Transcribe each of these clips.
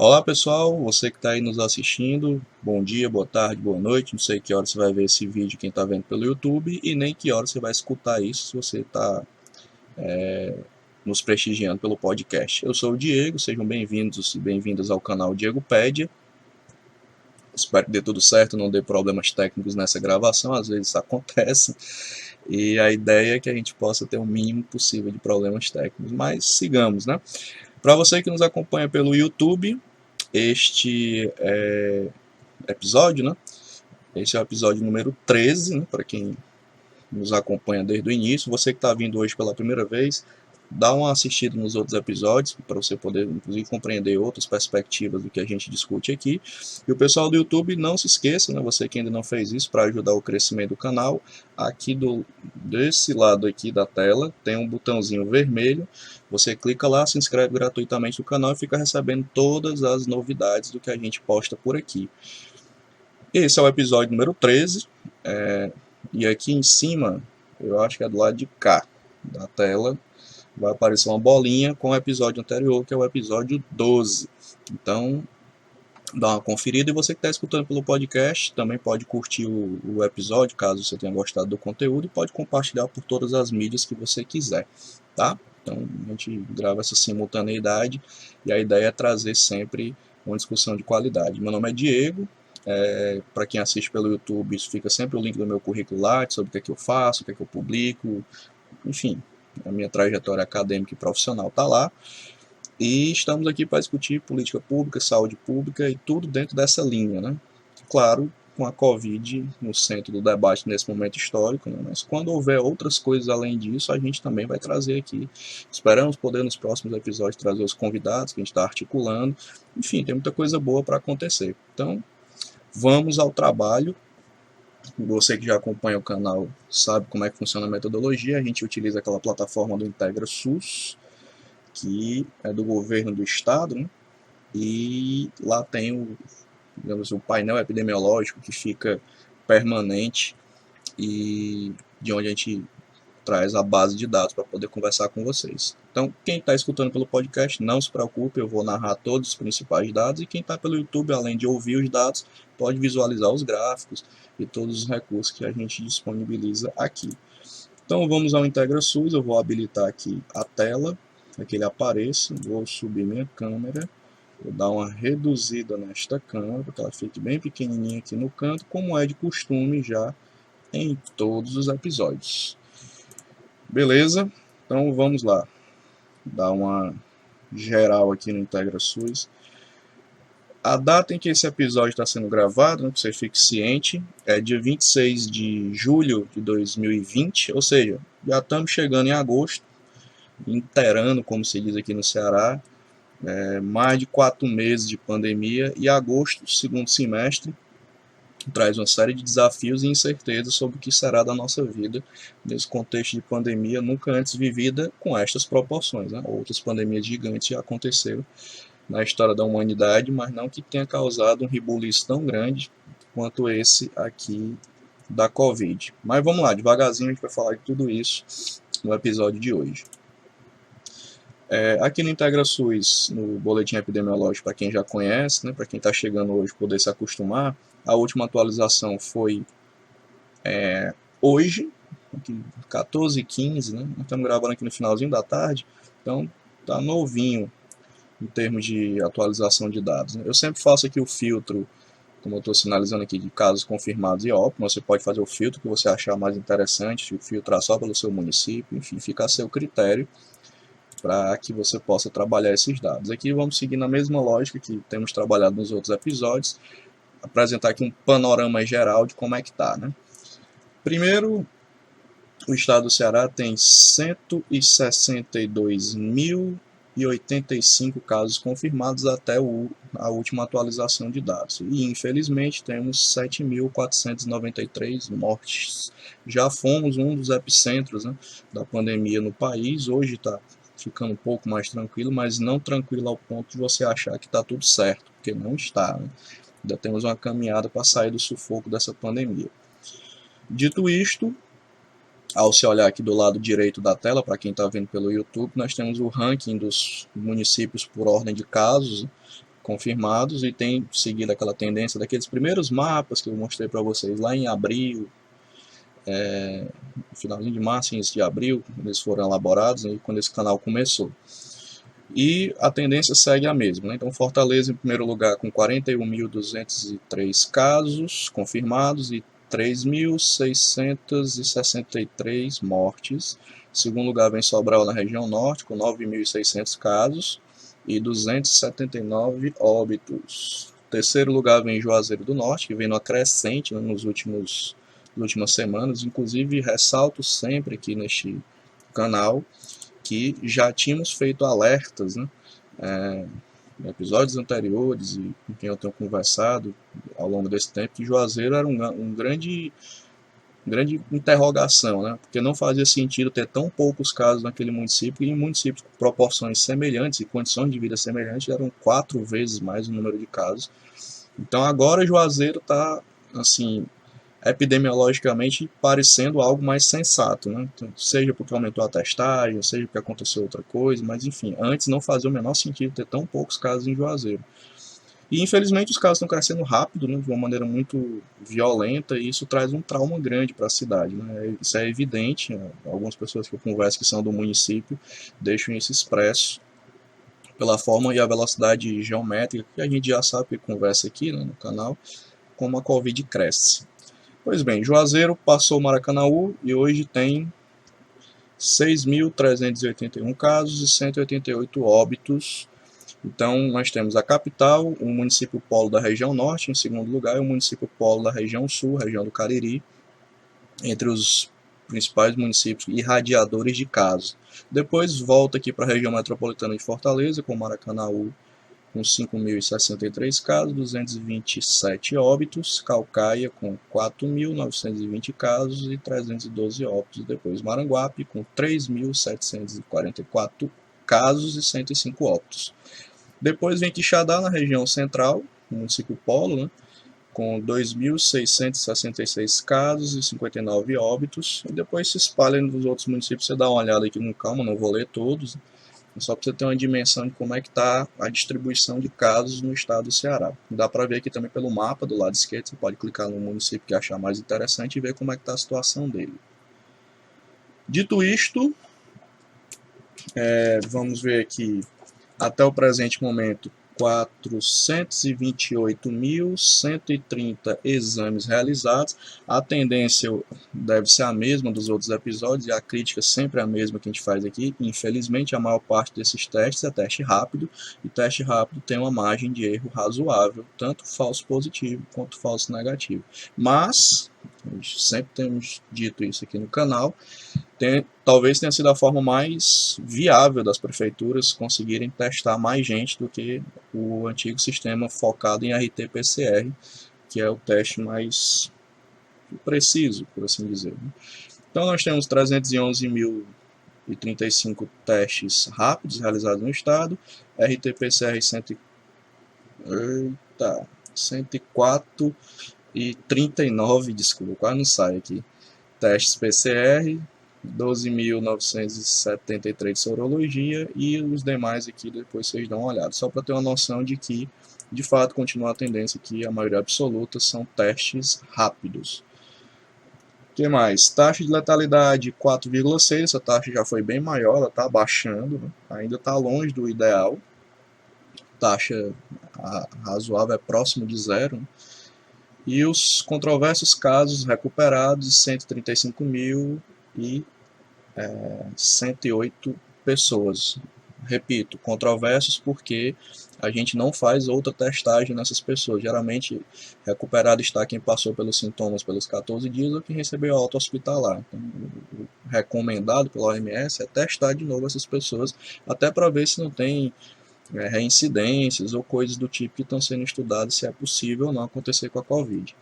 Olá pessoal, você que está aí nos assistindo, bom dia, boa tarde, boa noite, não sei que hora você vai ver esse vídeo, quem está vendo pelo YouTube, e nem que hora você vai escutar isso se você está nos prestigiando pelo podcast. Eu sou o Diego, sejam bem-vindos e bem-vindas ao canal Diegopédia. Espero que dê tudo certo, não dê problemas técnicos nessa gravação, às vezes isso acontece, e a ideia é que a gente possa ter o mínimo possível de problemas técnicos, mas sigamos, né? Para você que nos acompanha pelo YouTube, este episódio, né? Esse é o episódio número 13, né? Para quem nos acompanha desde o início. Você que está vindo hoje pela primeira vez, dá uma assistida nos outros episódios, para você poder, inclusive, compreender outras perspectivas do que a gente discute aqui. E o pessoal do YouTube, não se esqueça, né? Você que ainda não fez isso, para ajudar o crescimento do canal, aqui desse lado aqui da tela, tem um botãozinho vermelho. Você clica lá, se inscreve gratuitamente no canal e fica recebendo todas as novidades do que a gente posta por aqui. Esse é o episódio número 13, e aqui em cima, eu acho que é do lado de cá da tela, vai aparecer uma bolinha com o episódio anterior, que é o episódio 12. Então, dá uma conferida, e você que está escutando pelo podcast, também pode curtir o episódio, caso você tenha gostado do conteúdo, e pode compartilhar por todas as mídias que você quiser, tá? Então, a gente grava essa simultaneidade, e a ideia é trazer sempre uma discussão de qualidade. Meu nome é Diego. Para quem assiste pelo YouTube, isso fica sempre o link do meu currículo lá, sobre o que é que eu faço, o que é que eu publico, enfim, a minha trajetória acadêmica e profissional está lá. E estamos aqui para discutir política pública, saúde pública e tudo dentro dessa linha, né? Claro, com a Covid no centro do debate nesse momento histórico, né? Mas quando houver outras coisas além disso, a gente também vai trazer aqui. Esperamos poder nos próximos episódios trazer os convidados que a gente está articulando. Enfim, tem muita coisa boa para acontecer. Então, vamos ao trabalho. Você que já acompanha o canal sabe como é que funciona a metodologia. A gente utiliza aquela plataforma do IntegraSUS, que é do governo do estado, né? E lá tem digamos, o painel epidemiológico que fica permanente e de onde a gente traz a base de dados para poder conversar com vocês. Então, quem está escutando pelo podcast, não se preocupe, eu vou narrar todos os principais dados, e quem está pelo YouTube, além de ouvir os dados, pode visualizar os gráficos e todos os recursos que a gente disponibiliza aqui. Então, vamos ao IntegraSUS. Eu vou habilitar aqui a tela, para que ele apareça. Vou subir minha câmera, vou dar uma reduzida nesta câmera, para que ela fique bem pequenininha aqui no canto, como é de costume já em todos os episódios. Beleza? Então vamos lá, dar uma geral aqui no IntegraSUS. A data em que esse episódio está sendo gravado, né, para você fique ciente, é dia 26 de julho de 2020, ou seja, já estamos chegando em agosto, inteirando, como se diz aqui no Ceará, mais de 4 meses de pandemia, e agosto, segundo semestre, traz uma série de desafios e incertezas sobre o que será da nossa vida nesse contexto de pandemia nunca antes vivida com estas proporções, né? Outras pandemias gigantes já aconteceram na história da humanidade, mas não que tenha causado um rebuliço tão grande quanto esse aqui da Covid. Mas vamos lá, devagarzinho a gente vai falar de tudo isso no episódio de hoje. Aqui no IntegraSUS, no boletim epidemiológico, para quem já conhece, né, para quem está chegando hoje poder se acostumar, a última atualização foi hoje, 14h15, né? Nós estamos gravando aqui no finalzinho da tarde, então está novinho em termos de atualização de dados, né? Eu sempre faço aqui o filtro, como eu estou sinalizando aqui, de casos confirmados e óbvios. Você pode fazer o filtro que você achar mais interessante, filtrar só pelo seu município, enfim, fica a seu critério para que você possa trabalhar esses dados. Aqui vamos seguir na mesma lógica que temos trabalhado nos outros episódios, apresentar aqui um panorama geral de como é que está, né? Primeiro, o estado do Ceará tem 162.085 casos confirmados até a última atualização de dados. E, infelizmente, temos 7.493 mortes. Já fomos um dos epicentros, né, da pandemia no país. Hoje está ficando um pouco mais tranquilo, mas não tranquilo ao ponto de você achar que está tudo certo, porque não está, né? Ainda temos uma caminhada para sair do sufoco dessa pandemia. Dito isto, ao se olhar aqui do lado direito da tela, para quem está vendo pelo YouTube, nós temos o ranking dos municípios por ordem de casos. confirmados e tem seguido aquela tendência daqueles primeiros mapas que eu mostrei para vocês lá em abril, no finalzinho de março, início de abril, quando eles foram elaborados, né, quando esse canal começou. E a tendência segue a mesma, né? Então Fortaleza em primeiro lugar com 41.203 casos confirmados e 3.663 mortes. Em segundo lugar vem Sobral na região norte com 9.600 casos e 279 óbitos. Em terceiro lugar vem Juazeiro do Norte, que vem no crescente, né, nas últimas semanas. Inclusive ressalto sempre aqui neste canal que já tínhamos feito alertas, né, em episódios anteriores e com quem eu tenho conversado ao longo desse tempo, que Juazeiro era um grande interrogação, né, porque não fazia sentido ter tão poucos casos naquele município, e em municípios com proporções semelhantes e condições de vida semelhantes eram 4 vezes mais o número de casos. Então agora Juazeiro está, assim, epidemiologicamente parecendo algo mais sensato, né? Então, seja porque aumentou a testagem, seja porque aconteceu outra coisa, mas enfim, antes não fazia o menor sentido ter tão poucos casos em Juazeiro. E infelizmente os casos estão crescendo rápido, né, de uma maneira muito violenta, e isso traz um trauma grande para a cidade, né? Isso é evidente, né? Algumas pessoas que eu converso que são do município deixam isso expresso pela forma e a velocidade geométrica que a gente já sabe que conversa aqui, né, no canal, como a Covid cresce. Pois bem, Juazeiro passou o Maracanaú e hoje tem 6.381 casos e 188 óbitos. Então, nós temos a capital, o município polo da região norte, em segundo lugar, e o município polo da região sul, região do Cariri, entre os principais municípios irradiadores de casos. Depois volta aqui para a região metropolitana de Fortaleza, com Maracanaú com 5.063 casos, 227 óbitos, Caucaia com 4.920 casos e 312 óbitos, depois Maranguape com 3.744 casos e 105 óbitos. Depois vem Quixadá, na região central, município polo, né, com 2.666 casos e 59 óbitos, e depois se espalha nos outros municípios. Você dá uma olhada aqui com calma, não vou ler todos, só para você ter uma dimensão de como é que está a distribuição de casos no estado do Ceará. Dá para ver aqui também pelo mapa do lado esquerdo, você pode clicar no município que achar mais interessante e ver como é que está a situação dele. Dito isto, vamos ver aqui, até o presente momento, 428.130 exames realizados. A tendência deve ser a mesma dos outros episódios e a crítica sempre a mesma que a gente faz aqui. Infelizmente, a maior parte desses testes é teste rápido, e teste rápido tem uma margem de erro razoável, tanto falso positivo quanto falso negativo. Mas, sempre temos dito isso aqui no canal, talvez tenha sido a forma mais viável das prefeituras conseguirem testar mais gente do que o antigo sistema focado em RT-PCR, que é o teste mais preciso, por assim dizer. Então nós temos 311.035 testes rápidos realizados no estado, RT-PCR 104 e 39, desculpa, quase não sai aqui, testes PCR, 12.973 de sorologia, e os demais aqui depois vocês dão uma olhada, só para ter uma noção de que, de fato, continua a tendência que a maioria absoluta são testes rápidos. O que mais? Taxa de letalidade 4,6, essa taxa já foi bem maior, ela está baixando, né? Ainda está longe do ideal, taxa razoável é próximo de zero, né? E os controversos casos recuperados, 135.108 pessoas. Repito, controversos porque a gente não faz outra testagem nessas pessoas. Geralmente, recuperado está quem passou pelos sintomas pelos 14 dias ou quem recebeu alta hospitalar. Então, o recomendado pela OMS é testar de novo essas pessoas, até para ver se não tem reincidências ou coisas do tipo que estão sendo estudadas, se é possível ou não acontecer com a Covid.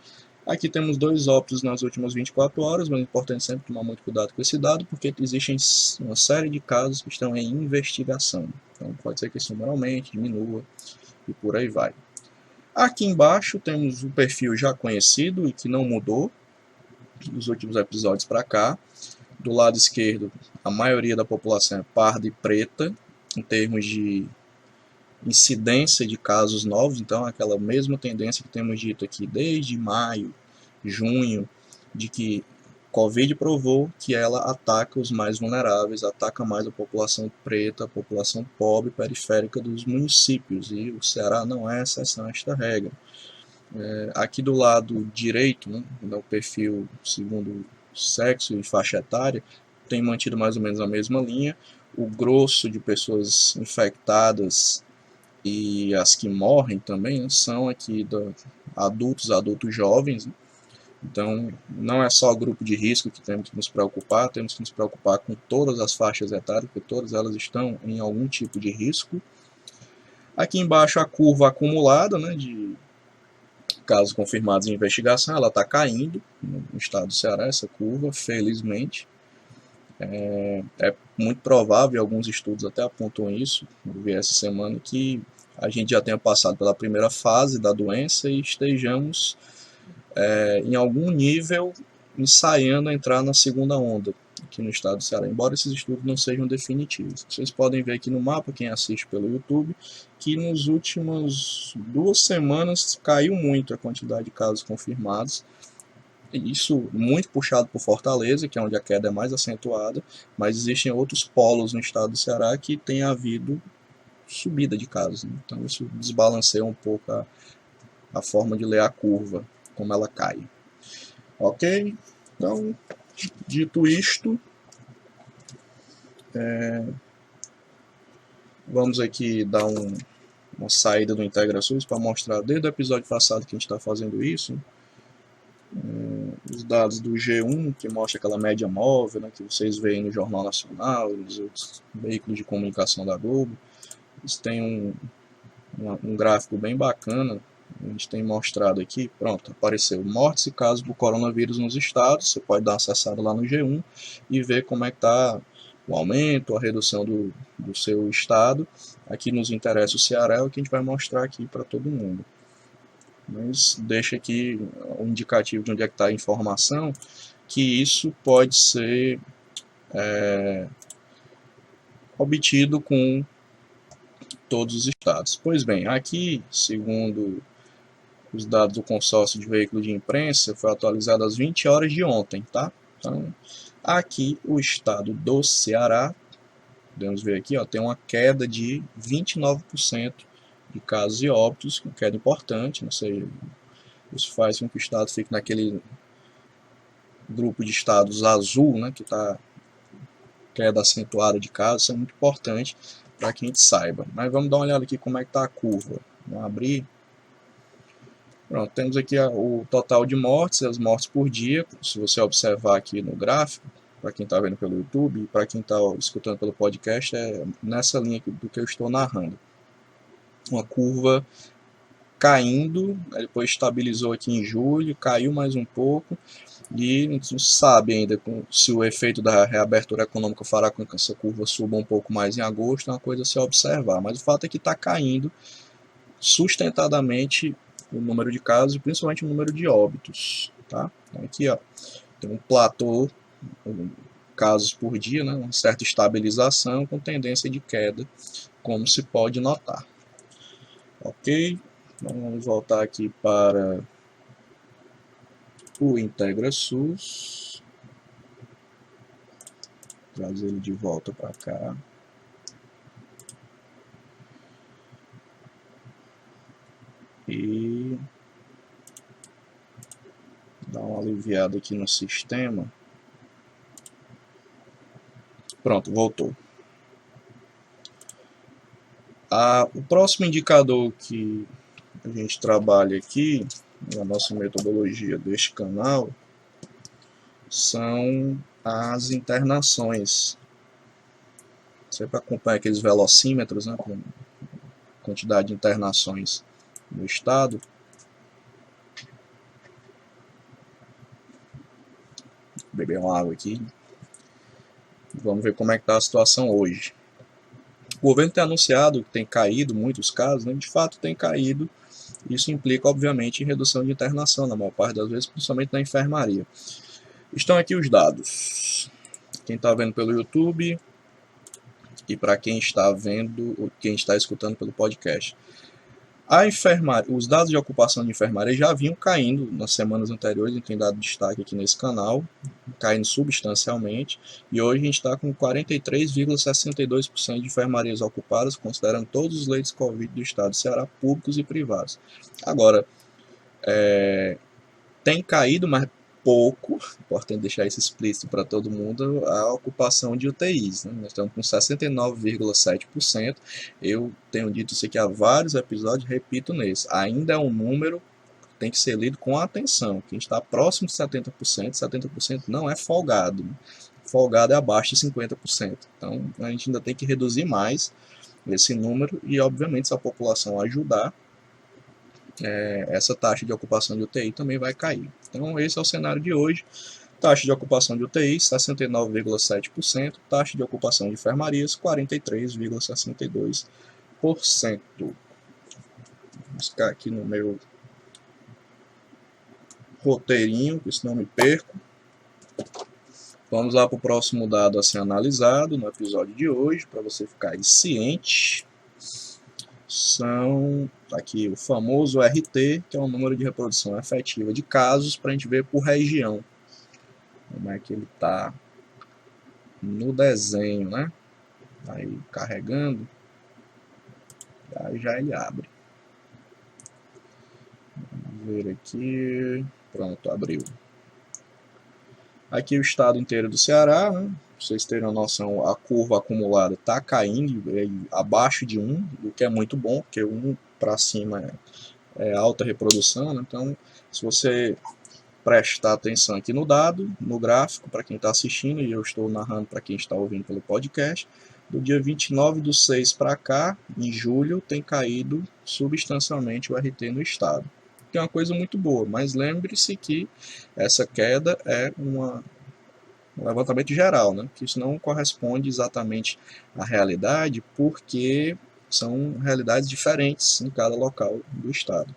Aqui temos 2 óbitos nas últimas 24 horas, mas é importante sempre tomar muito cuidado com esse dado, porque existem uma série de casos que estão em investigação. Então pode ser que esse número aumente, diminua e por aí vai. Aqui embaixo temos o perfil já conhecido e que não mudou dos últimos episódios para cá. Do lado esquerdo, a maioria da população é parda e preta, em termos de incidência de casos novos, então aquela mesma tendência que temos dito aqui desde maio, junho, de que Covid provou que ela ataca os mais vulneráveis, ataca mais a população preta, a população pobre, periférica dos municípios, e o Ceará não é exceção a esta regra. Aqui do lado direito, né, o perfil segundo sexo e faixa etária, tem mantido mais ou menos a mesma linha. O grosso de pessoas infectadas e as que morrem também, né, são aqui adultos jovens. Né? Então, não é só o grupo de risco que temos que nos preocupar, temos que nos preocupar com todas as faixas etárias, porque todas elas estão em algum tipo de risco. Aqui embaixo a curva acumulada, né, de casos confirmados em investigação, ela está caindo no estado do Ceará, essa curva, felizmente. É muito provável, alguns estudos até apontam isso, eu vi essa semana, que a gente já tenha passado pela primeira fase da doença e estejamos em algum nível ensaiando a entrar na segunda onda aqui no estado do Ceará, embora esses estudos não sejam definitivos. Vocês podem ver aqui no mapa, quem assiste pelo YouTube, que nas últimas 2 semanas caiu muito a quantidade de casos confirmados. Isso muito puxado por Fortaleza, que é onde a queda é mais acentuada, mas existem outros polos no estado do Ceará que tem havido subida de casos. Né? Então isso desbalanceia um pouco a forma de ler a curva, como ela cai. Ok? Então, dito isto, vamos aqui dar uma saída do IntegraSUS para mostrar desde o episódio passado que a gente está fazendo isso. Os dados do G1, que mostra aquela média móvel, né, que vocês veem no Jornal Nacional, nos outros veículos de comunicação da Globo. Eles têm um gráfico bem bacana. A gente tem mostrado aqui, pronto, apareceu mortes e casos do coronavírus nos estados. Você pode dar uma acessada lá no G1 e ver como é que está o aumento, a redução do seu estado. Aqui nos interessa o Ceará, é o que a gente vai mostrar aqui para todo mundo. Mas deixa aqui um indicativo de onde é que está a informação, que isso pode ser obtido com todos os estados. Pois bem, aqui, segundo os dados do consórcio de veículos de imprensa, foi atualizado às 20 horas de ontem, tá? Então, aqui o estado do Ceará, podemos ver aqui, ó, tem uma queda de 29% de casos e óbitos, uma queda importante, não sei, isso faz com que o estado fique naquele grupo de estados azul, né, que está queda acentuada de casos, isso é muito importante para que a gente saiba. Mas vamos dar uma olhada aqui como é que está a curva. Vamos abrir. Pronto, temos aqui o total de mortes, as mortes por dia. Se você observar aqui no gráfico, para quem está vendo pelo YouTube e para quem está escutando pelo podcast, é nessa linha do que eu estou narrando. Uma curva caindo, depois estabilizou aqui em julho, caiu mais um pouco, e a gente não sabe ainda se o efeito da reabertura econômica fará com que essa curva suba um pouco mais em agosto, é uma coisa a se observar, mas o fato é que está caindo sustentadamente o número de casos e principalmente o número de óbitos. Tá? Então aqui ó, tem um platô, casos por dia, né? Uma certa estabilização com tendência de queda, como se pode notar. Ok? Vamos voltar aqui para o IntegraSUS. Trazer ele de volta para cá. E dar uma aliviada aqui no sistema. Pronto, voltou. O próximo indicador que a gente trabalha aqui, na nossa metodologia deste canal, são as internações. Sempre acompanha aqueles velocímetros, né, com quantidade de internações no estado. Vou beber uma água aqui. Vamos ver como é que está a situação hoje. O governo tem anunciado que tem caído muitos casos, né? De fato tem caído. Isso implica, obviamente, em redução de internação, na maior parte das vezes, principalmente na enfermaria. Estão aqui os dados. Quem está vendo pelo YouTube, e para quem está vendo, quem está escutando pelo podcast. Os dados de ocupação de enfermaria já vinham caindo nas semanas anteriores, a gente tem dado destaque aqui nesse canal, caindo substancialmente, e hoje a gente está com 43,62% de enfermarias ocupadas, considerando todos os leitos Covid do estado do Ceará, públicos e privados. Agora, tem caído, mas pouco, importante deixar isso explícito para todo mundo, a ocupação de UTIs. Né? Nós estamos com 69,7%. Eu tenho dito isso aqui há vários episódios, repito nesse. Ainda é um número que tem que ser lido com atenção. Quem está próximo de 70% não é folgado. Né? Folgado é abaixo de 50%. Então a gente ainda tem que reduzir mais esse número e, obviamente, se a população ajudar, essa taxa de ocupação de UTI também vai cair. Então, esse é o cenário de hoje. Taxa de ocupação de UTI, 69,7%. Taxa de ocupação de enfermarias, 43,62%. Vou buscar aqui no meu roteirinho, que senão me perco. Vamos lá para o próximo dado a ser analisado no episódio de hoje, para você ficar aí ciente. São aqui o famoso RT, que é o número de reprodução efetiva de casos, para a gente ver por região como é que ele está no desenho, né? Aí carregando, já ele abre. Vamos ver aqui, pronto, abriu. Aqui o estado inteiro do Ceará, né? Pra vocês terem uma noção, a curva acumulada está caindo abaixo de 1, o que é muito bom, porque 1 para cima é alta reprodução, né? Então, se você prestar atenção aqui no dado, no gráfico, para quem está assistindo, e eu estou narrando para quem está ouvindo pelo podcast, do dia 29/6 para cá, em julho, tem caído substancialmente o RT no estado. Que é uma coisa muito boa, mas lembre-se que essa queda é um levantamento geral, né? Que isso não corresponde exatamente à realidade, porque são realidades diferentes em cada local do estado.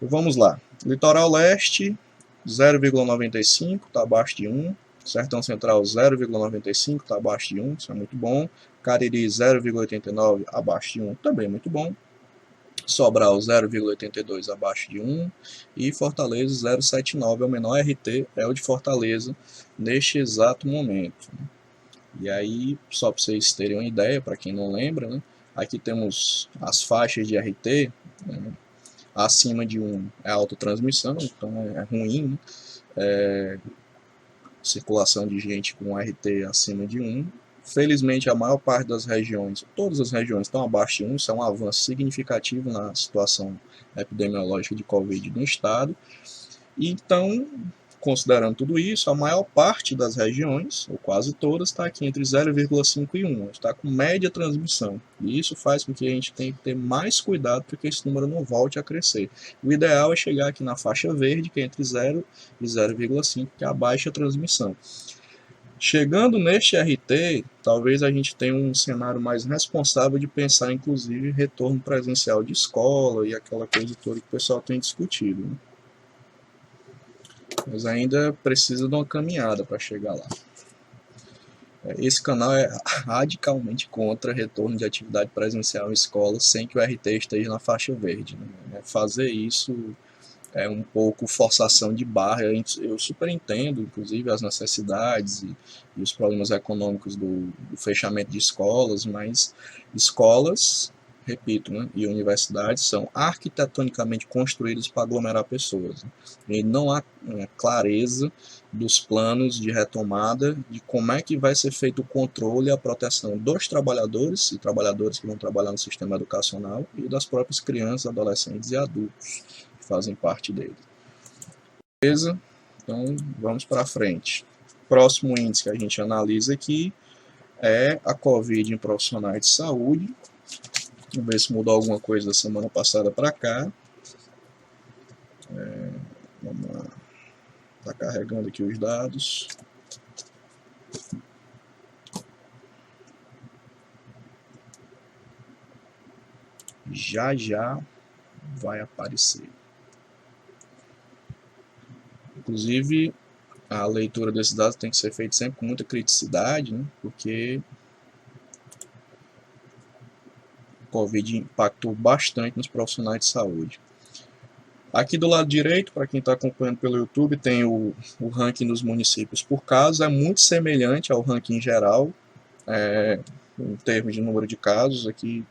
Vamos lá. Litoral Leste, 0,95, está abaixo de 1. Sertão Central, 0,95, está abaixo de 1, isso é muito bom. Cariri, 0,89, abaixo de 1, também muito bom. Sobral, 0,82, abaixo de 1. E Fortaleza, 0,79, é o menor RT, é o de Fortaleza, neste exato momento. E aí, só para vocês terem uma ideia, para quem não lembra, né, aqui temos as faixas de RT, né, acima de 1 é autotransmissão, então é ruim, né? Circulação de gente com RT acima de 1. Felizmente, a maior parte das regiões, todas as regiões estão abaixo de 1, isso é um avanço significativo na situação epidemiológica de Covid no estado. Então, considerando tudo isso, a maior parte das regiões, ou quase todas, está aqui entre 0,5 e 1, está com média transmissão. E isso faz com que a gente tenha que ter mais cuidado para que esse número não volte a crescer. O ideal é chegar aqui na faixa verde, que é entre 0 e 0,5, que é a baixa transmissão. Chegando neste RT, talvez a gente tenha um cenário mais responsável de pensar, inclusive, retorno presencial de escola e aquela coisa toda que o pessoal tem discutido, né? Mas ainda precisa de uma caminhada para chegar lá. Esse canal é radicalmente contra retorno de atividade presencial em escola sem que o RT esteja na faixa verde, né? Fazer isso é um pouco forçação de barra. Eu super entendo, inclusive, as necessidades e os problemas econômicos do fechamento de escolas, mas escolas, repito, né, e universidades são arquitetonicamente construídas para aglomerar pessoas. Né? E não há clareza dos planos de retomada, de como é que vai ser feito o controle e a proteção dos trabalhadores e trabalhadoras que vão trabalhar no sistema educacional e das próprias crianças, adolescentes e adultos que fazem parte dele. Beleza? Então, vamos para frente. Próximo índice que a gente analisa aqui é a Covid em profissionais de saúde. Vamos ver se mudou alguma coisa da semana passada para cá. Vamos lá. Está carregando aqui os dados. Já vai aparecer. Inclusive, a leitura desses dados tem que ser feita sempre com muita criticidade, né? Porque Covid impactou bastante nos profissionais de saúde. Aqui do lado direito, para quem está acompanhando pelo YouTube, tem o ranking dos municípios por casos, é muito semelhante ao ranking geral, em termos de número de casos, aqui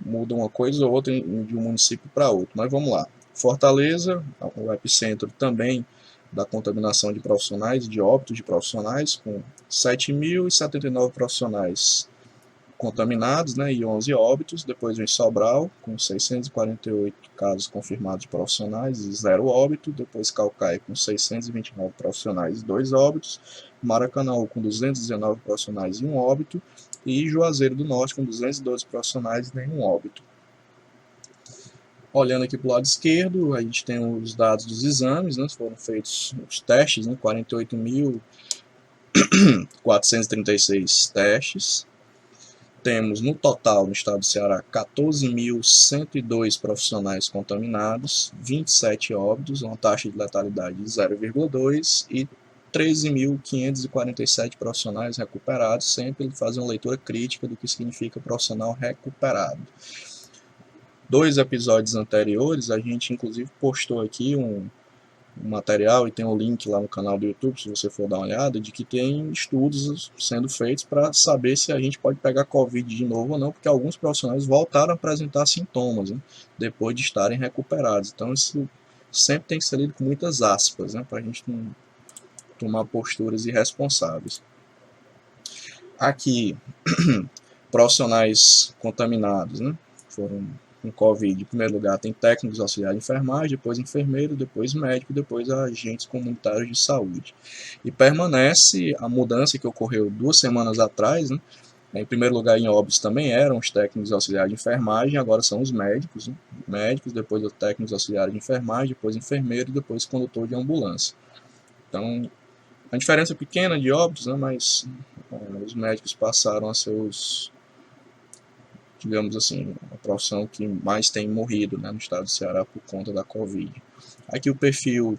muda uma coisa ou outra de um município para outro, mas vamos lá. Fortaleza, o epicentro também da contaminação de profissionais, de óbitos de profissionais, com 7.079 profissionais contaminados, né, e 11 óbitos. Depois vem Sobral, com 648 casos confirmados de profissionais e 0 óbito. Depois Caucaia, com 629 profissionais e 2 óbitos. Maracanã, com 219 profissionais e 1 óbito. E Juazeiro do Norte, com 212 profissionais e nenhum óbito. Olhando aqui para o lado esquerdo, a gente tem os dados dos exames, né, foram feitos os testes, né, 48.436 testes. Temos no total no estado do Ceará 14.102 profissionais contaminados, 27 óbitos, uma taxa de letalidade de 0,2 e 13.547 profissionais recuperados, sempre fazer uma leitura crítica do que significa profissional recuperado. 2 episódios anteriores, a gente inclusive postou aqui um material e tem um link lá no canal do YouTube, se você for dar uma olhada, de que tem estudos sendo feitos para saber se a gente pode pegar Covid de novo ou não, porque alguns profissionais voltaram a apresentar sintomas, né, depois de estarem recuperados. Então isso sempre tem que ser lido com muitas aspas, né, para a gente não tomar posturas irresponsáveis. Aqui, profissionais contaminados, né, foram com Covid, em primeiro lugar tem técnicos auxiliares de enfermagem, depois enfermeiro, depois médico, depois agentes comunitários de saúde. E permanece a mudança que ocorreu 2 semanas atrás, né? Em primeiro lugar em óbitos também eram os técnicos auxiliares de enfermagem, agora são os médicos, né? Médicos, depois os técnicos auxiliares de enfermagem, depois enfermeiro e depois condutor de ambulância. Então, a diferença é pequena de óbitos, né? Mas os médicos passaram a ser os, digamos assim, a profissão que mais tem morrido, né, no estado do Ceará por conta da Covid. Aqui o perfil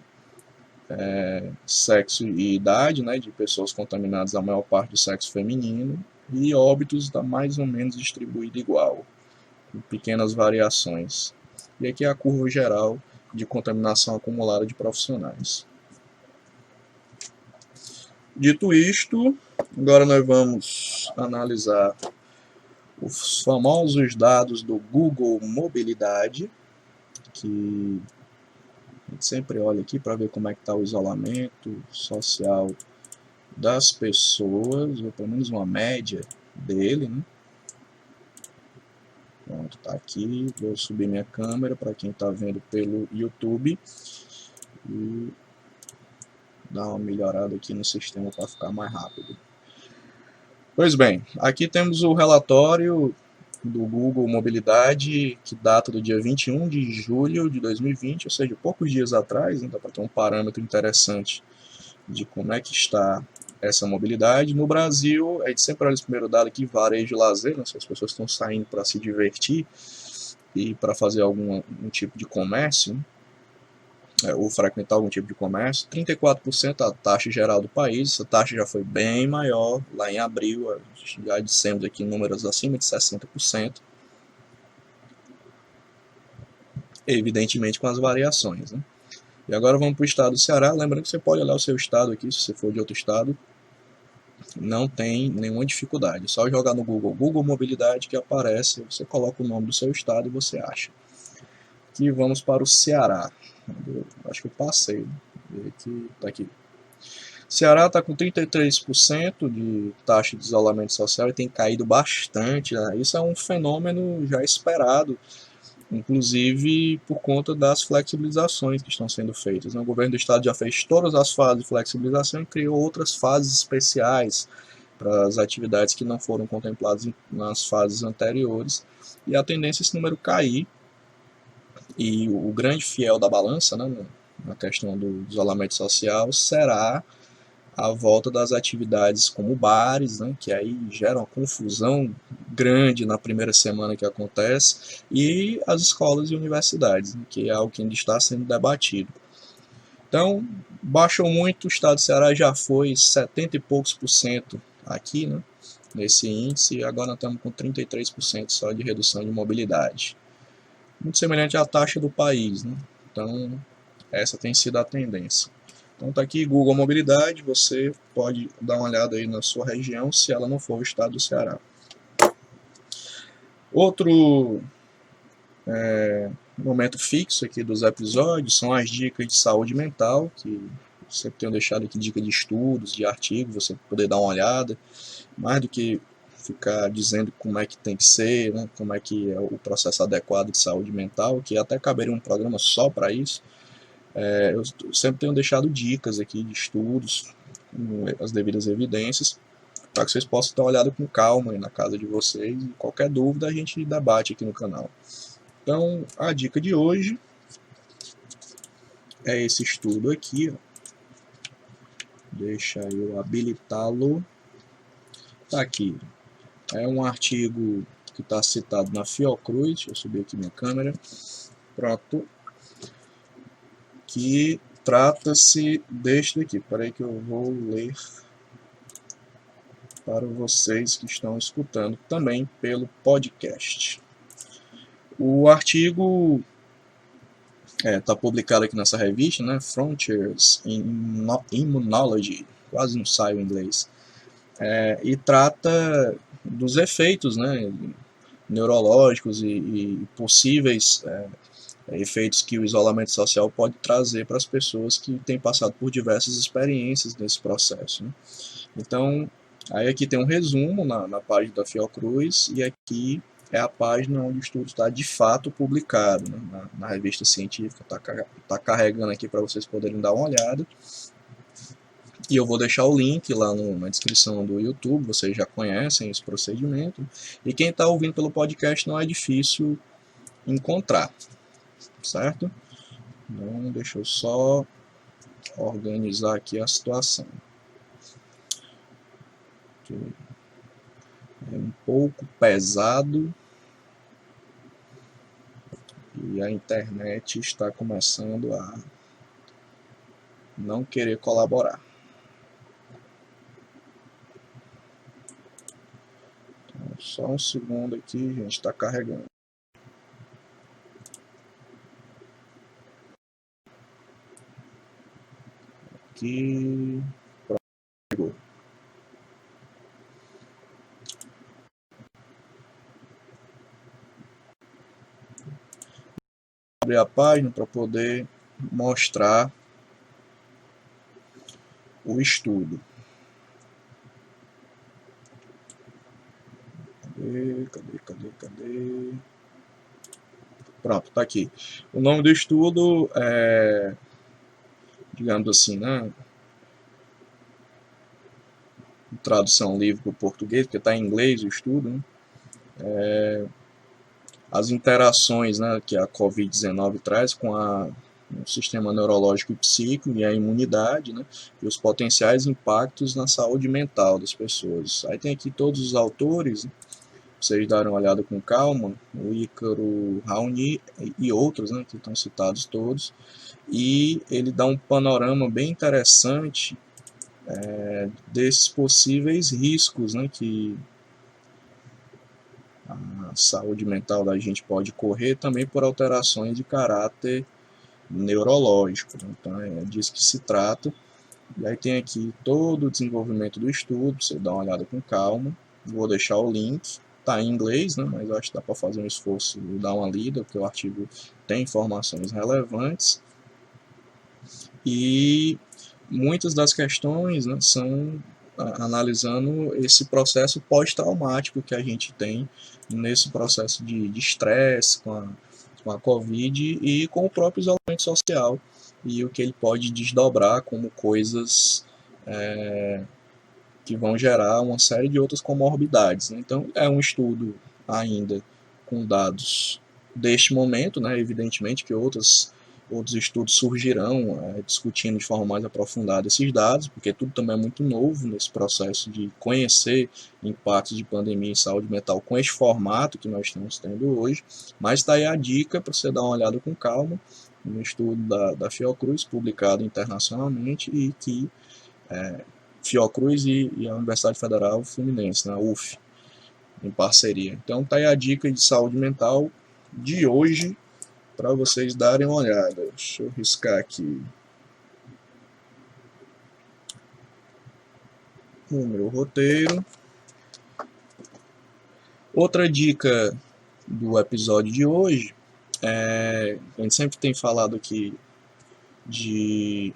sexo e idade, né, de pessoas contaminadas, a maior parte do sexo feminino, e óbitos está mais ou menos distribuído igual, com pequenas variações. E aqui é a curva geral de contaminação acumulada de profissionais. Dito isto, agora nós vamos analisar os famosos dados do Google Mobilidade, que a gente sempre olha aqui para ver como é que está o isolamento social das pessoas, ou pelo menos uma média dele, né? Pronto, tá aqui. Vou subir minha câmera para quem está vendo pelo YouTube e dar uma melhorada aqui no sistema para ficar mais rápido. Pois bem, aqui temos o relatório do Google Mobilidade, que data do dia 21 de julho de 2020, ou seja, poucos dias atrás, né, dá para ter um parâmetro interessante de como é que está essa mobilidade. No Brasil, a gente sempre olha esse primeiro dado aqui, varejo e lazer, né, se as pessoas estão saindo para se divertir e para fazer algum tipo de comércio, né, ou frequentar algum tipo de comércio, 34% a taxa geral do país. Essa taxa já foi bem maior lá em abril, já dissemos aqui números acima de 60%, evidentemente com as variações, né? E agora vamos para o estado do Ceará. Lembrando que você pode olhar o seu estado aqui, se você for de outro estado, não tem nenhuma dificuldade, é só jogar no Google Mobilidade que aparece, você coloca o nome do seu estado e você acha. Aqui vamos para o Ceará. Acho que eu passei, tá aqui. Ceará está com 33% de taxa de isolamento social e tem caído bastante, né? Isso é um fenômeno já esperado, inclusive por conta das flexibilizações que estão sendo feitas. O governo do estado já fez todas as fases de flexibilização e criou outras fases especiais para as atividades que não foram contempladas nas fases anteriores, e a tendência é esse número cair. E o grande fiel da balança, né, na questão do isolamento social, será a volta das atividades como bares, né, que aí geram uma confusão grande na primeira semana que acontece, e as escolas e universidades, né, que é algo que ainda está sendo debatido. Então, baixou muito, o estado do Ceará já foi 70 e poucos % aqui, né, nesse índice e agora nós estamos com 33% só de redução de mobilidade. Muito semelhante à taxa do país, né? Então, essa tem sido a tendência. Então tá aqui Google Mobilidade, você pode dar uma olhada aí na sua região, se ela não for o estado do Ceará. Outro momento fixo aqui dos episódios são as dicas de saúde mental, que sempre tenho deixado aqui dica de estudos, de artigos, você poder dar uma olhada, mais do que ficar dizendo como é que tem que ser, né, como é que é o processo adequado de saúde mental, que até caberia um programa só para isso. Eu sempre tenho deixado dicas aqui de estudos, com as devidas evidências, para que vocês possam dar uma olhada com calma aí na casa de vocês, e qualquer dúvida a gente debate aqui no canal. Então, a dica de hoje é esse estudo aqui, ó. Deixa eu habilitá-lo. Tá aqui. É um artigo que está citado na Fiocruz. Deixa eu subir aqui minha câmera. Pronto. Que trata-se deste daqui. Espera aí que eu vou ler para vocês que estão escutando também pelo podcast. O artigo está publicado aqui nessa revista, né? Frontiers in Immunology. Quase não sai o inglês. E trata dos efeitos, né, neurológicos e possíveis efeitos que o isolamento social pode trazer para as pessoas que têm passado por diversas experiências nesse processo, né? Então, aí aqui tem um resumo na página da Fiocruz, e aqui é a página onde o estudo está de fato publicado, né, na revista científica. Está carregando aqui para vocês poderem dar uma olhada. E eu vou deixar o link lá na descrição do YouTube, vocês já conhecem esse procedimento. E quem está ouvindo pelo podcast não é difícil encontrar, certo? Então, deixa eu só organizar aqui a situação. É um pouco pesado e a internet está começando a não querer colaborar. Então, só um segundo aqui, a gente está carregando. Aqui. Pronto. Abrir a página para poder mostrar o estudo. Cadê? Pronto, tá aqui. O nome do estudo é, digamos assim, né? Tradução livre para o português, porque está em inglês o estudo, né? As interações, né, que a Covid-19 traz com o sistema neurológico e psíquico e a imunidade, né, e os potenciais impactos na saúde mental das pessoas. Aí tem aqui todos os autores, né, vocês darem uma olhada com calma, o Ícaro Raoni e outros, né, que estão citados todos, e ele dá um panorama bem interessante desses possíveis riscos, né, que a saúde mental da gente pode correr também por alterações de caráter neurológico. Então é disso que se trata. E aí tem aqui todo o desenvolvimento do estudo, você dá uma olhada com calma. Vou deixar o link, está em inglês, né, mas eu acho que dá para fazer um esforço e dar uma lida, porque o artigo tem informações relevantes. E muitas das questões, né, são analisando esse processo pós-traumático que a gente tem nesse processo de estresse com a Covid e com o próprio isolamento social e o que ele pode desdobrar como coisas que vão gerar uma série de outras comorbidades, né? Então, é um estudo ainda com dados deste momento, né? Evidentemente que outros estudos surgirão discutindo de forma mais aprofundada esses dados, porque tudo também é muito novo nesse processo de conhecer impactos de pandemia em saúde mental com este formato que nós estamos tendo hoje, mas está aí a dica para você dar uma olhada com calma no estudo da Fiocruz, publicado internacionalmente e que Fiocruz e a Universidade Federal Fluminense, na UF, em parceria. Então tá aí a dica de saúde mental de hoje para vocês darem uma olhada. Deixa eu riscar aqui o meu roteiro. Outra dica do episódio de hoje a gente sempre tem falado aqui de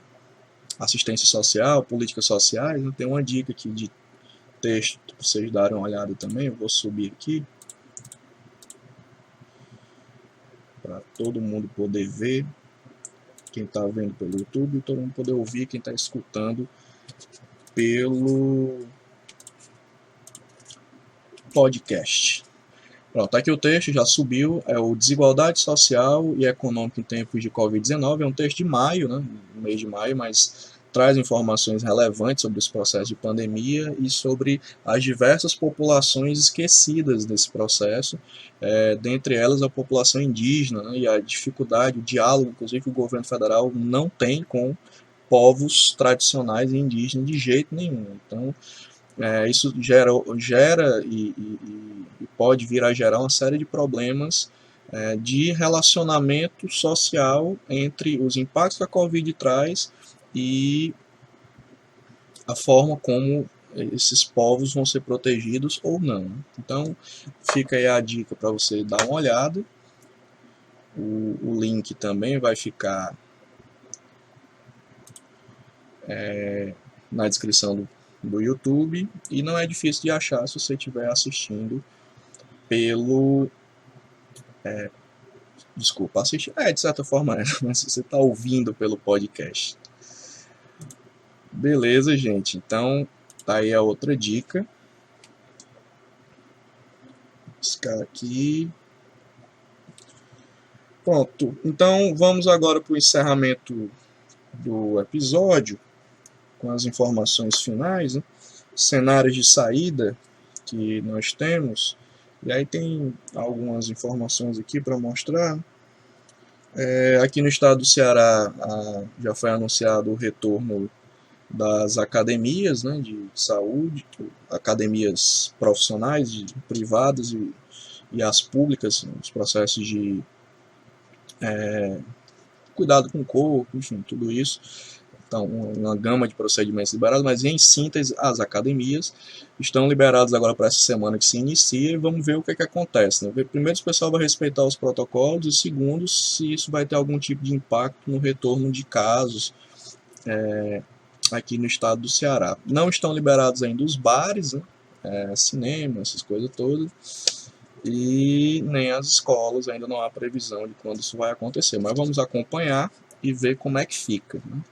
assistência social, políticas sociais, né? Tem uma dica aqui de texto para vocês darem uma olhada também. Eu vou subir aqui para todo mundo poder ver, quem está vendo pelo YouTube, e todo mundo poder ouvir, quem está escutando pelo podcast. Pronto, tá aqui o texto, já subiu, é o Desigualdade Social e Econômica em Tempos de Covid-19, é um texto de maio, né, no mês de maio, mas traz informações relevantes sobre os processos de pandemia e sobre as diversas populações esquecidas desse processo, dentre elas a população indígena, né, e a dificuldade, o diálogo, inclusive, que o governo federal não tem com povos tradicionais e indígenas de jeito nenhum. Então, isso gera e pode vir a gerar uma série de problemas de relacionamento social entre os impactos que a Covid traz e a forma como esses povos vão ser protegidos ou não. Então, fica aí a dica para você dar uma olhada. O link também vai ficar na descrição do YouTube, e não é difícil de achar se você estiver assistindo pelo... desculpa, assistir... de certa forma mas se você está ouvindo pelo podcast. Beleza, gente. Então, tá aí a outra dica. Esse cara aqui. Pronto. Então, vamos agora para o encerramento do episódio, com as informações finais, né? Cenários de saída que nós temos. E aí tem algumas informações aqui para mostrar. Aqui no estado do Ceará já foi anunciado o retorno das academias, né, de saúde, academias profissionais, privadas e as públicas, os processos de cuidado com o corpo, enfim, tudo isso. Então, uma gama de procedimentos liberados, mas em síntese, as academias estão liberadas agora para essa semana que se inicia, e vamos ver o que é que acontece, né? Primeiro, se o pessoal vai respeitar os protocolos, e segundo, se isso vai ter algum tipo de impacto no retorno de casos aqui no estado do Ceará. Não estão liberados ainda os bares, né? Cinema, essas coisas todas, e nem as escolas, ainda não há previsão de quando isso vai acontecer, mas vamos acompanhar e ver como é que fica, né,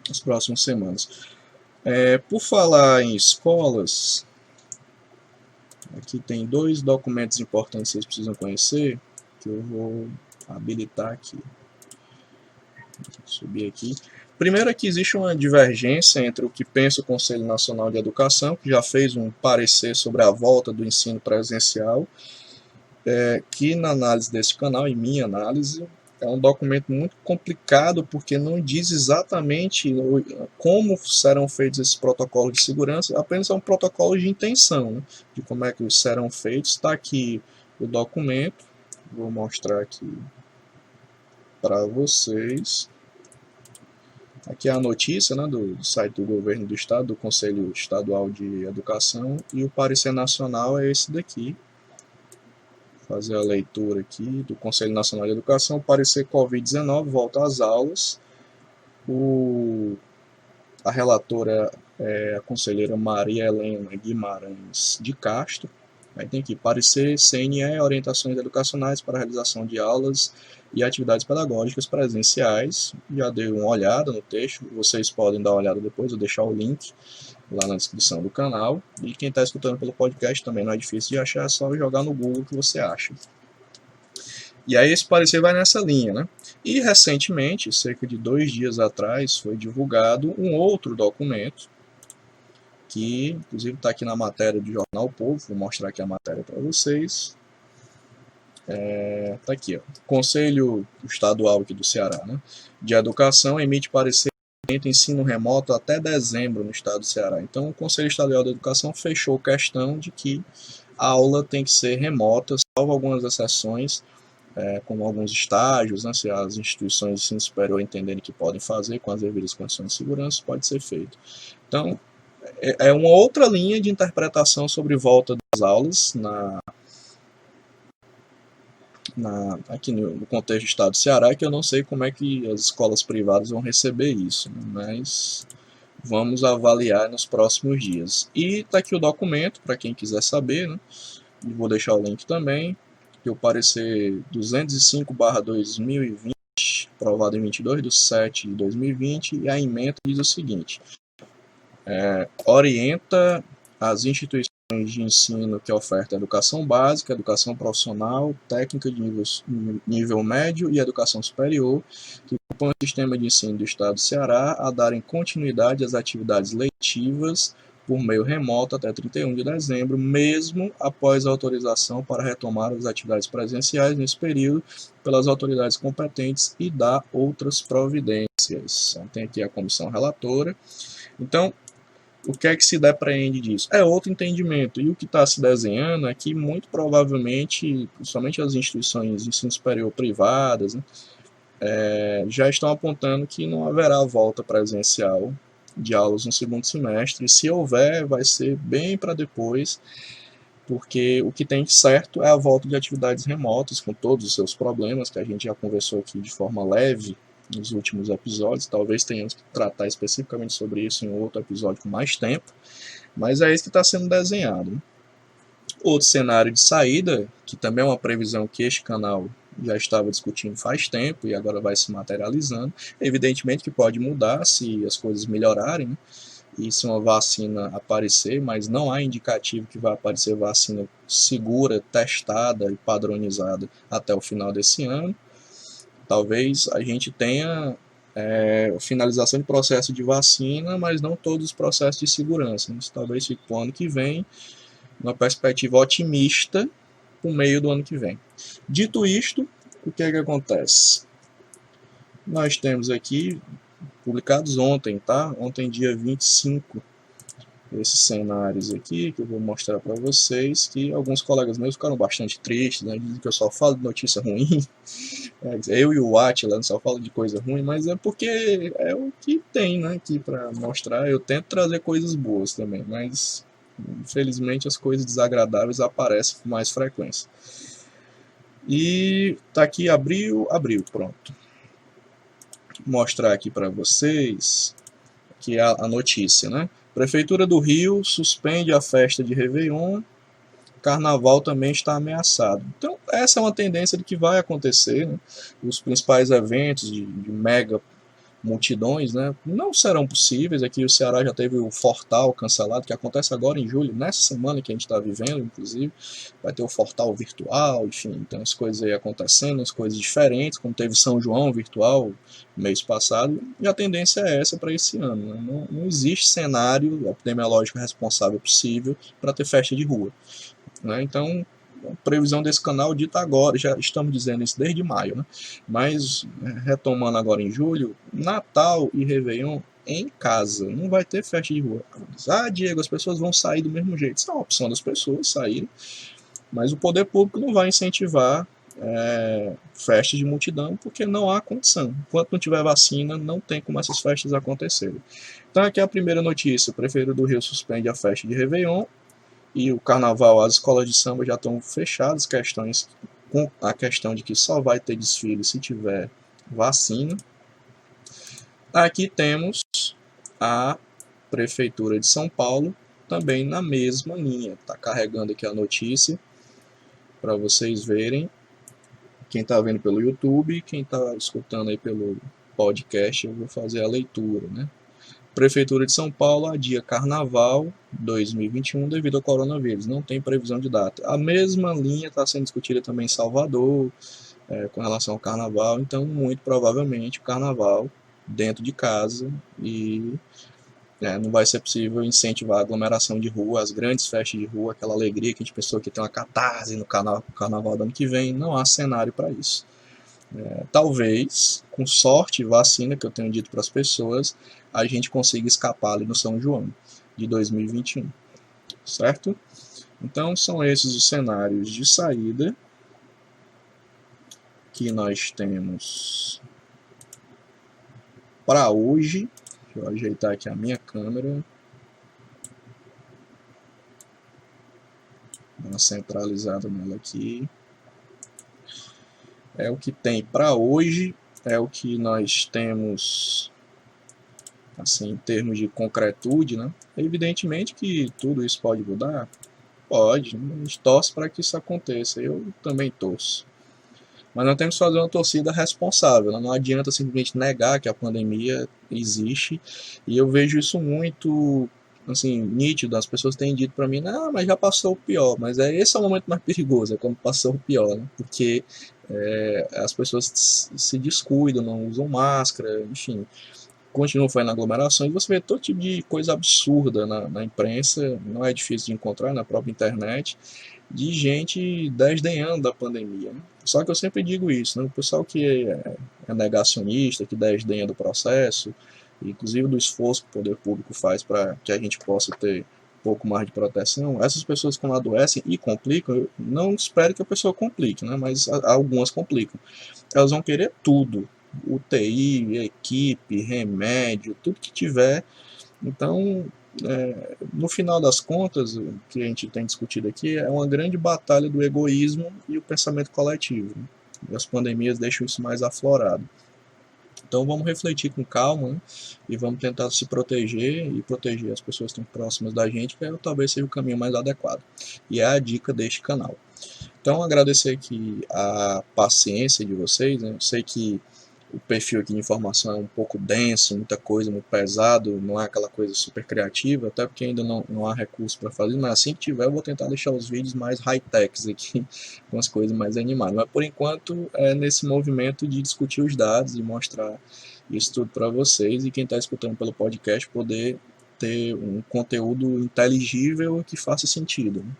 nas próximas semanas. Por falar em escolas, aqui tem 2 documentos importantes que vocês precisam conhecer, que eu vou habilitar aqui. Vou subir aqui. Primeiro é que existe uma divergência entre o que pensa o Conselho Nacional de Educação, que já fez um parecer sobre a volta do ensino presencial, que na análise desse canal, em minha análise, é um documento muito complicado, porque não diz exatamente como serão feitos esses protocolos de segurança, apenas é um protocolo de intenção, né, de como é que serão feitos. Está aqui o documento, vou mostrar aqui para vocês. Aqui é a notícia, né, do site do governo do estado, do Conselho Estadual de Educação, e o parecer nacional é esse daqui. Vou fazer a leitura aqui do Conselho Nacional de Educação. Parecer Covid-19, volta às aulas. A relatora é a conselheira Maria Helena Guimarães de Castro. Aí tem aqui, parecer CNE, orientações educacionais para a realização de aulas e atividades pedagógicas presenciais. Já dei uma olhada no texto, vocês podem dar uma olhada depois, vou deixar o link lá na descrição do canal. E quem está escutando pelo podcast também não é difícil de achar, é só jogar no Google que você acha. E aí esse parecer vai nessa linha, né? E recentemente, cerca de 2 dias atrás, foi divulgado um outro documento, que inclusive está aqui na matéria do Jornal Povo. Vou mostrar aqui a matéria para vocês. Tá aqui, ó. Conselho Estadual aqui do Ceará, né, de Educação emite parecer ensino remoto até dezembro no estado do Ceará. Então, o Conselho Estadual da Educação fechou questão de que a aula tem que ser remota, salvo algumas exceções, como alguns estágios, né, se as instituições de ensino superior entenderem que podem fazer com as devidas condições de segurança, pode ser feito. Então, é uma outra linha de interpretação sobre volta das aulas aqui no contexto do estado do Ceará, que eu não sei como é que as escolas privadas vão receber isso, né? Mas vamos avaliar nos próximos dias. E está aqui o documento, para quem quiser saber, né? E vou deixar o link também, que o parecer 205/2020, aprovado em 22/7/2020, e a emenda diz o seguinte: orienta as instituições de ensino que ofertam educação básica, educação profissional, técnica de nível médio e educação superior, que compõem o sistema de ensino do Estado do Ceará, a darem continuidade às atividades letivas por meio remoto até 31 de dezembro, mesmo após a autorização para retomar as atividades presenciais nesse período pelas autoridades competentes e dar outras providências. Então, tem aqui a comissão relatora. Então, o que é que se depreende disso? É outro entendimento. E o que está se desenhando é que, muito provavelmente, principalmente as instituições de ensino superior privadas, né, já estão apontando que não haverá volta presencial de aulas no segundo semestre. E se houver, vai ser bem para depois, porque o que tem de certo é a volta de atividades remotas, com todos os seus problemas, que a gente já conversou aqui de forma leve nos últimos episódios. Talvez tenhamos que tratar especificamente sobre isso em outro episódio com mais tempo, mas é isso que está sendo desenhado. Outro cenário de saída, que também é uma previsão que este canal já estava discutindo faz tempo e agora vai se materializando, evidentemente que pode mudar se as coisas melhorarem, né? E se uma vacina aparecer, mas não há indicativo que vai aparecer vacina segura, testada e padronizada até o final desse ano. Talvez a gente tenha finalização de processo de vacina, mas não todos os processos de segurança. Isso talvez fique para o ano que vem, uma perspectiva otimista para o meio do ano que vem. Dito isto, o que é que acontece? Nós temos aqui, publicados ontem, tá? Ontem, dia 25, esses cenários aqui, que eu vou mostrar para vocês, que alguns colegas meus ficaram bastante tristes, né? Dizem que eu só falo de notícia ruim. Eu e o Atila só falo de coisa ruim, mas é porque é o que tem, né, aqui para mostrar. Eu tento trazer coisas boas também, mas infelizmente as coisas desagradáveis aparecem com mais frequência. E tá aqui abril, pronto. Vou mostrar aqui para vocês que é a notícia, né? Prefeitura do Rio suspende a festa de Réveillon, Carnaval também está ameaçado. Então, essa é uma tendência de que vai acontecer, né? Os principais eventos de mega multidões, né, não serão possíveis. Aqui o Ceará já teve o Fortal cancelado, que acontece agora em julho, nessa semana que a gente está vivendo, inclusive. Vai ter o Fortal virtual, enfim, então as coisas aí acontecendo, as coisas diferentes, como teve São João virtual mês passado, e a tendência é essa para esse ano, né? Não existe cenário epidemiológico responsável possível para ter festa de rua, né? Então, a previsão desse canal dita agora, já estamos dizendo isso desde maio, né? Mas retomando agora em julho, Natal e Réveillon em casa, não vai ter festa de rua. Diego, as pessoas vão sair do mesmo jeito. Isso é uma opção das pessoas saírem, mas o poder público não vai incentivar festas de multidão, porque não há condição. Enquanto não tiver vacina, não tem como essas festas acontecerem. Então aqui é a primeira notícia: o prefeito do Rio suspende a festa de Réveillon. E o carnaval, as escolas de samba já estão fechadas, com a questão de que só vai ter desfile se tiver vacina. Aqui temos a Prefeitura de São Paulo, também na mesma linha. Está carregando aqui a notícia para vocês verem. Quem está vendo pelo YouTube, quem está escutando aí pelo podcast, eu vou fazer a leitura, né? Prefeitura de São Paulo adia Carnaval 2021 devido ao coronavírus. Não tem previsão de data. A mesma linha está sendo discutida também em Salvador, com relação ao Carnaval. Então, muito provavelmente, o Carnaval dentro de casa, e não vai ser possível incentivar a aglomeração de rua, as grandes festas de rua, aquela alegria que a gente pensou que tem uma catarse no Carnaval do ano que vem. Não há cenário para isso. Talvez, com sorte e vacina, que eu tenho dito para as pessoas, a gente consiga escapar ali no São João de 2021, certo? Então são esses os cenários de saída que nós temos para hoje. Deixa eu ajeitar aqui a minha câmera. Dar uma centralizada nela aqui. É o que tem para hoje, é o que nós temos assim, em termos de concretude, né? Evidentemente que tudo isso pode mudar, pode, a gente torce para que isso aconteça, eu também torço. Mas nós temos que fazer uma torcida responsável, né? Não adianta simplesmente negar que a pandemia existe, e eu vejo isso muito assim, nítido, as pessoas têm dito para mim, não, mas já passou o pior, mas esse é o momento mais perigoso, é quando passou o pior, né? Porque as pessoas se descuidam, não usam máscara, enfim, continuam fazendo aglomerações, e você vê todo tipo de coisa absurda na imprensa, não é difícil de encontrar na própria internet, de gente desdenhando da pandemia, né? Só que eu sempre digo isso, né? O pessoal que é negacionista, que desdenha do processo, inclusive do esforço que o poder público faz para que a gente possa ter um pouco mais de proteção, essas pessoas quando adoecem e complicam, eu não espero que a pessoa complique, né? Mas algumas complicam. Elas vão querer tudo, UTI, equipe, remédio, tudo que tiver. Então, no final das contas, o que a gente tem discutido aqui é uma grande batalha do egoísmo e o pensamento coletivo, né? E as pandemias deixam isso mais aflorado. Então vamos refletir com calma, né? E vamos tentar se proteger e proteger as pessoas que estão próximas da gente, que talvez seja o caminho mais adequado. E é a dica deste canal. Então agradecer aqui a paciência de vocês, né? Eu sei que o perfil aqui de informação é um pouco denso, muita coisa, muito pesado, não é aquela coisa super criativa, até porque ainda não há recurso para fazer, mas assim que tiver eu vou tentar deixar os vídeos mais high-techs aqui, com as coisas mais animadas. Mas por enquanto é nesse movimento de discutir os dados e mostrar isso tudo para vocês, e quem está escutando pelo podcast poder ter um conteúdo inteligível e que faça sentido, né?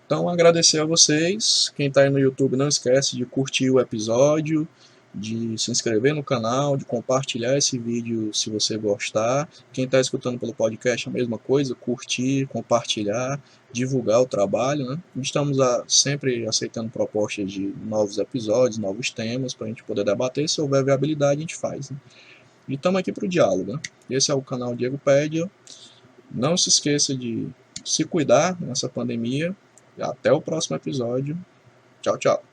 Então agradecer a vocês, quem está aí no YouTube não esquece de curtir o episódio, de se inscrever no canal, de compartilhar esse vídeo se você gostar. Quem está escutando pelo podcast a mesma coisa, curtir, compartilhar, divulgar o trabalho, né? Estamos sempre aceitando propostas de novos episódios, novos temas para a gente poder debater. Se houver viabilidade, a gente faz, né? E estamos aqui para o diálogo, né? Esse é o canal Diego Pédia. Não se esqueça de se cuidar nessa pandemia. Até o próximo episódio. Tchau, tchau.